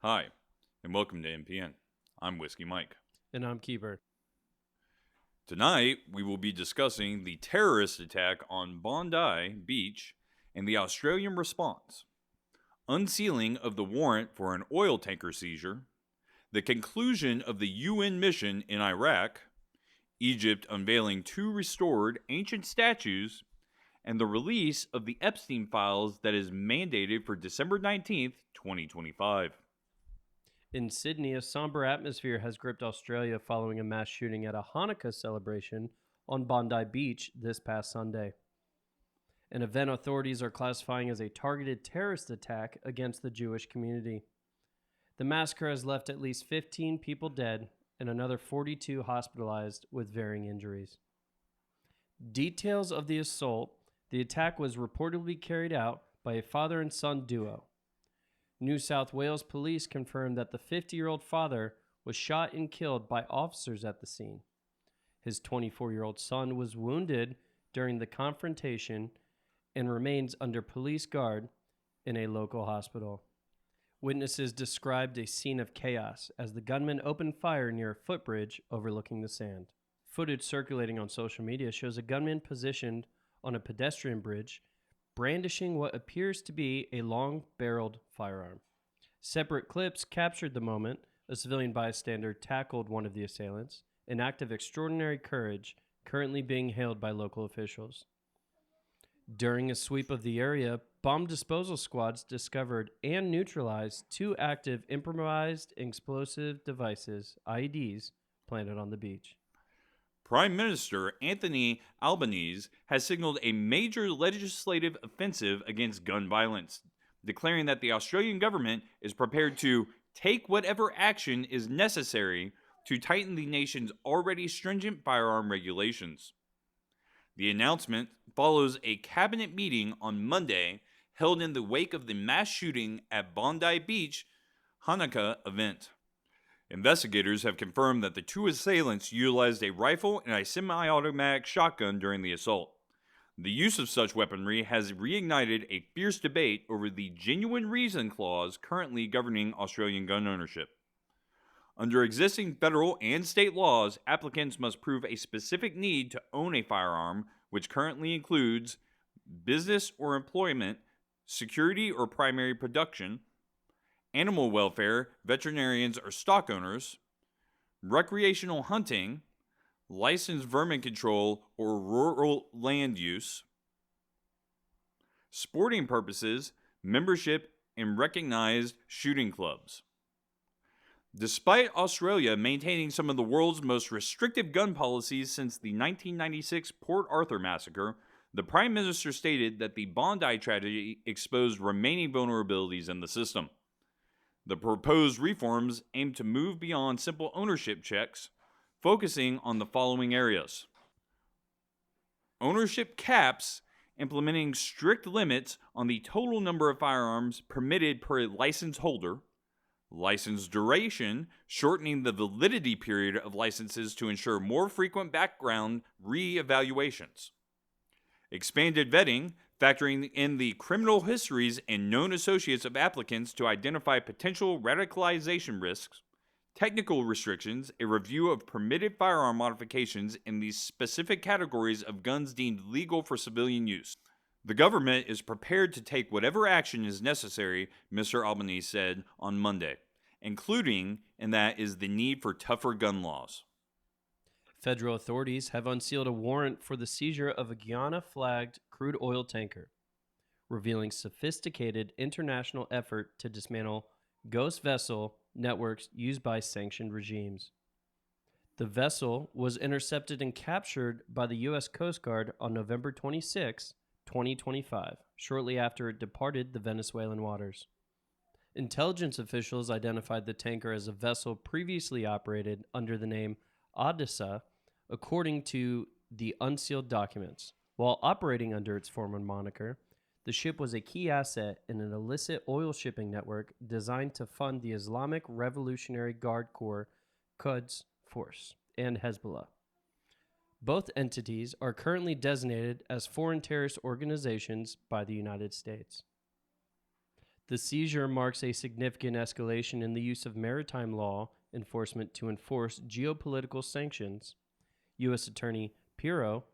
Hi, and welcome to MPN. I'm Whiskey Mike. And I'm Keeper. Tonight, we will be discussing the terrorist attack on Bondi Beach and the Australian response, unsealing of the warrant for an oil tanker seizure, the conclusion of the UN mission in Iraq, Egypt unveiling 2 restored ancient statues, and the release of the Epstein files that is mandated for December 19th, 2025. In Sydney, a somber atmosphere has gripped Australia following a mass shooting at a Hanukkah celebration on Bondi Beach this past Sunday. An event authorities are classifying as a targeted terrorist attack against the Jewish community. The massacre has left at least 15 people dead and another 42 hospitalized with varying injuries. Details of the assault: the attack was reportedly carried out by a father and son duo. New South Wales police confirmed that the 50-year-old father was shot and killed by officers at the scene. His 24-year-old son was wounded during the confrontation and remains under police guard in a local hospital. Witnesses described a scene of chaos as the gunman opened fire near a footbridge overlooking the sand. Footage circulating on social media shows a gunman positioned on a pedestrian bridge, brandishing what appears to be a long-barreled firearm. Separate clips captured the moment a civilian bystander tackled one of the assailants, an act of extraordinary courage currently being hailed by local officials. During a sweep of the area, bomb disposal squads discovered and neutralized 2 active improvised explosive devices, IEDs, planted on the beach. Prime Minister Anthony Albanese has signaled a major legislative offensive against gun violence, declaring that the Australian government is prepared to take whatever action is necessary to tighten the nation's already stringent firearm regulations. The announcement follows a cabinet meeting on Monday held in the wake of the mass shooting at Bondi Beach Hanukkah event. Investigators have confirmed that the 2 assailants utilized a rifle and a semi-automatic shotgun during the assault. The use of such weaponry has reignited a fierce debate over the genuine reason clause currently governing Australian gun ownership. Under existing federal and state laws, applicants must prove a specific need to own a firearm, which currently includes business or employment, security or primary production, animal welfare, veterinarians or stock owners, recreational hunting, licensed vermin control or rural land use, sporting purposes, membership in recognized shooting clubs. Despite Australia maintaining some of the world's most restrictive gun policies since the 1996 Port Arthur massacre, the Prime Minister stated that the Bondi tragedy exposed remaining vulnerabilities in the system. The proposed reforms aim to move beyond simple ownership checks, focusing on the following areas: ownership caps, implementing strict limits on the total number of firearms permitted per license holder; license duration, shortening the validity period of licenses to ensure more frequent background re-evaluations; expanded vetting, factoring in the criminal histories and known associates of applicants to identify potential radicalization risks; technical restrictions, a review of permitted firearm modifications in the specific categories of guns deemed legal for civilian use. The government is prepared to take whatever action is necessary, Mr. Albanese said on Monday, including, and that is the need for tougher gun laws. Federal authorities have unsealed a warrant for the seizure of a Guyana-flagged crude oil tanker, revealing sophisticated international effort to dismantle ghost vessel networks used by sanctioned regimes. The vessel was intercepted and captured by the U.S. Coast Guard on November 26, 2025, shortly after it departed the Venezuelan waters. Intelligence officials identified the tanker as a vessel previously operated under the name Odessa, according to the unsealed documents. While operating under its former moniker, the ship was a key asset in an illicit oil shipping network designed to fund the Islamic Revolutionary Guard Corps Quds Force and Hezbollah. Both entities are currently designated as foreign terrorist organizations by the United States. The seizure marks a significant escalation in the use of maritime law enforcement to enforce geopolitical sanctions. U.S. Attorney Pharaoh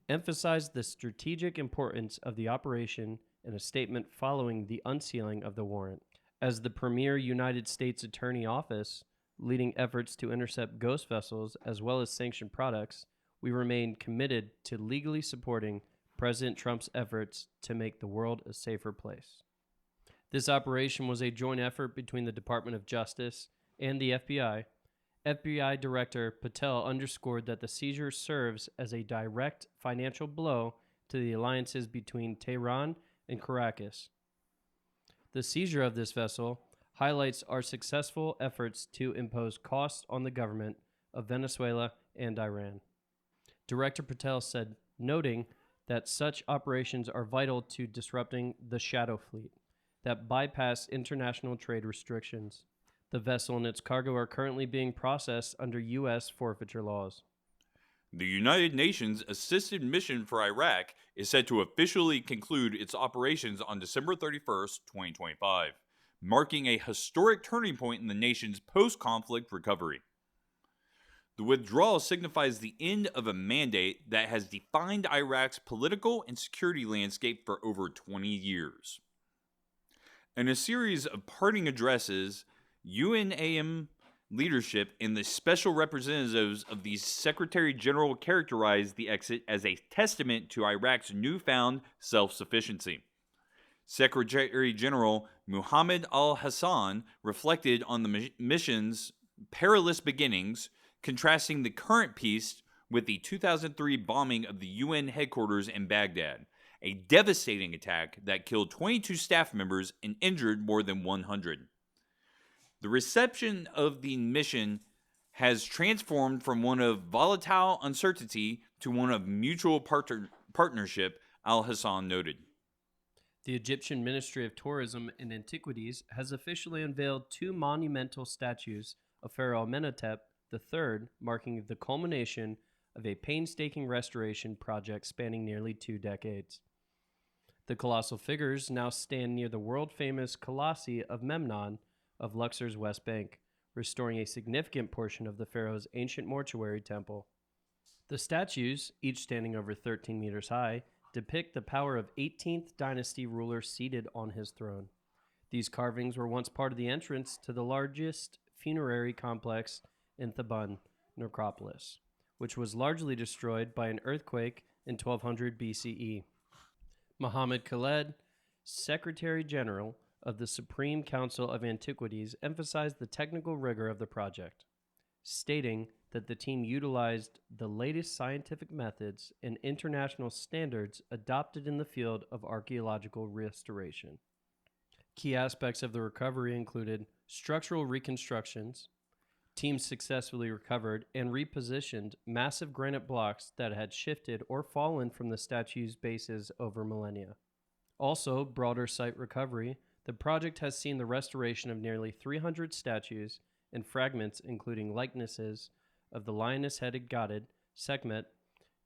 emphasized the strategic importance of the operation in a statement following the unsealing of the warrant. As the premier United States Attorney Office, leading efforts to intercept ghost vessels as well as sanctioned products, we remain committed to legally supporting President Trump's efforts to make the world a safer place. This operation was a joint effort between the Department of Justice and the FBI. FBI Director Patel underscored that the seizure serves as a direct financial blow to the alliances between Tehran and Caracas. The seizure of this vessel highlights our successful efforts to impose costs on the government of Venezuela and Iran. Director Patel said, noting that such operations are vital to disrupting the shadow fleet that bypass international trade restrictions. The vessel and its cargo are currently being processed under U.S. forfeiture laws. The United Nations Assisted Mission for Iraq is set to officially conclude its operations on December 31st, 2025, marking a historic turning point in the nation's post-conflict recovery. The withdrawal signifies the end of a mandate that has defined Iraq's political and security landscape for over 20 years. In a series of parting addresses, UNAM leadership and the special representatives of the Secretary General characterized the exit as a testament to Iraq's newfound self-sufficiency. Secretary General Muhammad al-Hassan reflected on the mission's perilous beginnings, contrasting the current peace with the 2003 bombing of the UN headquarters in Baghdad, a devastating attack that killed 22 staff members and injured more than 100. The reception of the mission has transformed from one of volatile uncertainty to one of mutual partnership, al-Hassan noted. The Egyptian Ministry of Tourism and Antiquities has officially unveiled two monumental statues of Pharaoh Amenhotep III, marking the culmination of a painstaking restoration project spanning nearly 2 decades. The colossal figures now stand near the world-famous Colossi of Memnon of Luxor's West Bank, restoring a significant portion of the pharaoh's ancient mortuary temple. The statues, each standing over 13 meters high, depict the power of 18th dynasty rulers seated on his throne. These carvings were once part of the entrance to the largest funerary complex in Theban necropolis, which was largely destroyed by an earthquake in 1200 BCE. Muhammad Khaled, Secretary General of the Supreme Council of Antiquities, emphasized the technical rigor of the project, stating that the team utilized the latest scientific methods and international standards adopted in the field of archaeological restoration. Key aspects of the recovery included structural reconstructions. Teams successfully recovered and repositioned massive granite blocks that had shifted or fallen from the statue's bases over millennia. Also, broader site recovery. The project has seen the restoration of nearly 300 statues and fragments, including likenesses of the lioness-headed Godid, Sekhmet,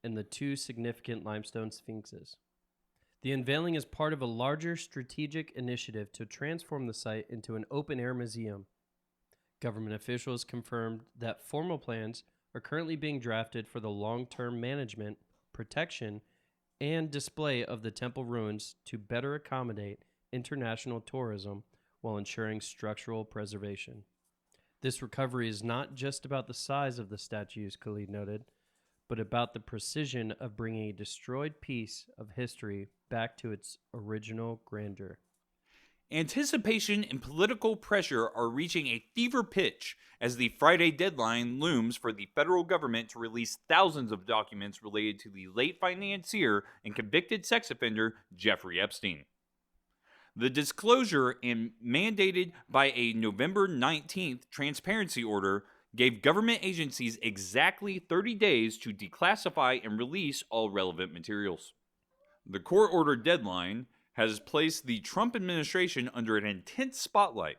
and the 2 significant limestone sphinxes. The unveiling is part of a larger strategic initiative to transform the site into an open-air museum. Government officials confirmed that formal plans are currently being drafted for the long-term management, protection, and display of the temple ruins to better accommodate international tourism while ensuring structural preservation. This recovery is not just about the size of the statues, Khalid noted, but about the precision of bringing a destroyed piece of history back to its original grandeur. Anticipation and political pressure are reaching a fever pitch as the Friday deadline looms for the federal government to release thousands of documents related to the late financier and convicted sex offender Jeffrey Epstein. The disclosure, mandated by a November 19th transparency order, gave government agencies exactly 30 days to declassify and release all relevant materials. The court-ordered deadline has placed the Trump administration under an intense spotlight.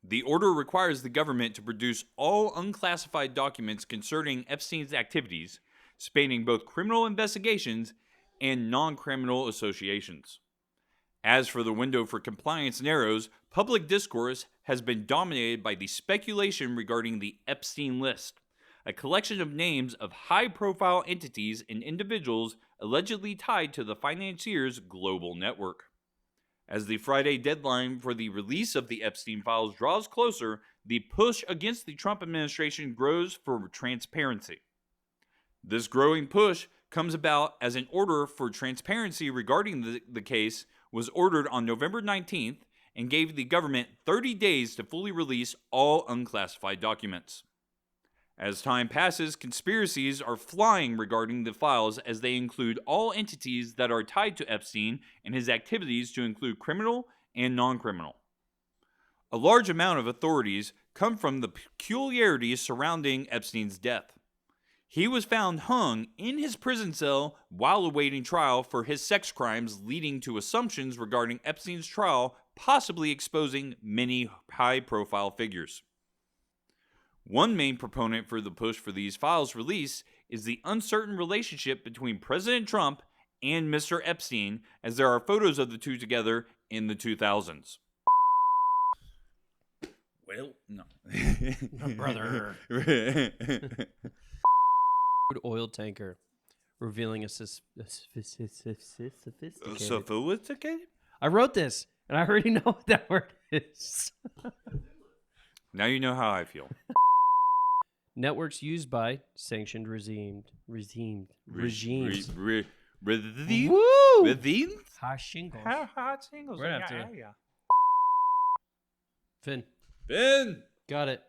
The order requires the government to produce all unclassified documents concerning Epstein's activities, spanning both criminal investigations and non-criminal associations. As for the window for compliance narrows, public discourse has been dominated by the speculation regarding the Epstein list, a collection of names of high-profile entities and individuals allegedly tied to the financier's global network. As the Friday deadline for the release of the Epstein files draws closer, the push against the Trump administration grows for transparency. This growing push comes about as an order for transparency regarding the case was ordered on November 19th and gave the government 30 days to fully release all unclassified documents. As time passes, conspiracies are flying regarding the files as they include all entities that are tied to Epstein and his activities to include criminal and non-criminal. A large amount of authorities come from the peculiarities surrounding Epstein's death. He was found hung in his prison cell while awaiting trial for his sex crimes, leading to assumptions regarding Epstein's trial possibly exposing many high-profile figures. One main proponent for the push for these files' release is the uncertain relationship between President Trump and Mr. Epstein, as there are photos of the two together in the 2000s. Well, no. Brother. Oil tanker revealing a sophisticated. Sophisticated? I wrote this, and I already know what that word is. Now you know how I feel. Networks used by sanctioned regimes. Regime. Woo! Regime? Hot shingles. Hot singles. Right after. Finn. Ben! Got it.